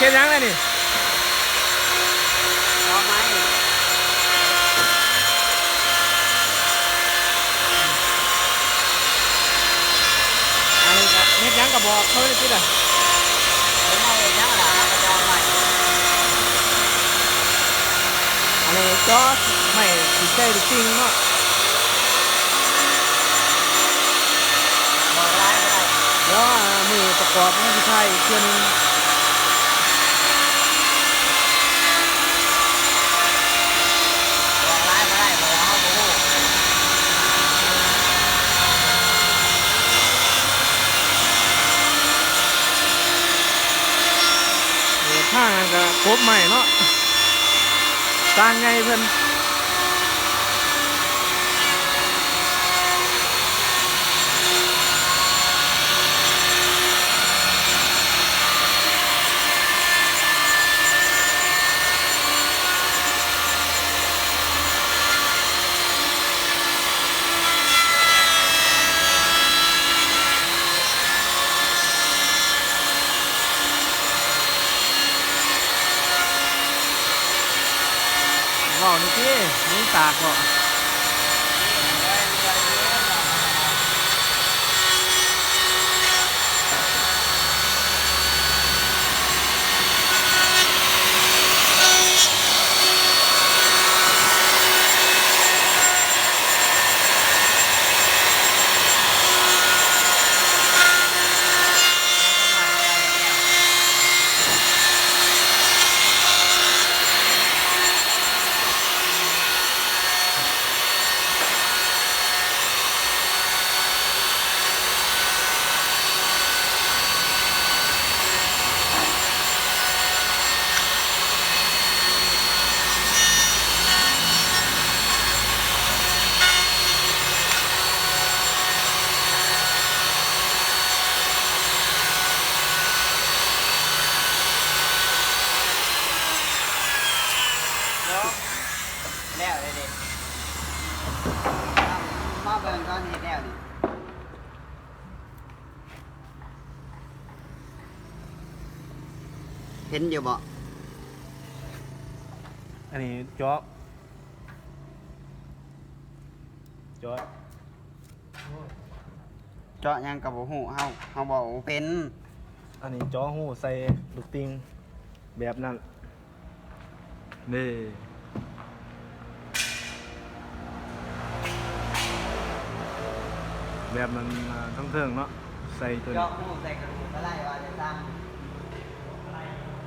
เฮ็ดยังไงนี่พอไหมอันนี้ก็เฮ็ดยังกับบอกเขาเลยสิล่ะไม่ได้ยังหรอกระจองใหม่อันนี้จอไม่ติดใจจริงเนาะบอกร้ายไม่ได้เดี๋ยวมือประกอบมันจะใช่อีกเทื่อนึงบอกร้ายไม่ได้บอกเขาโอ้ข้างก็ครบใหม่เนาะสร้างไงเพิ่นว้าวนี่พี่นี่ตากเหรอแล้วเลยดิมาเบิ่งตอนเห็นแล้วนี่เห็นอยู่บ่อันนี้จอเจาะยังกับบ่ฮู้เฮาบ่เป็น อันนี้จอหูใส่ลูกติงแบบนั้นนี่แบบมันทั้งเทิงเนาะใส่ตัวนี้ เจาะหูใส่กระดูกก็ได้ว่าจังได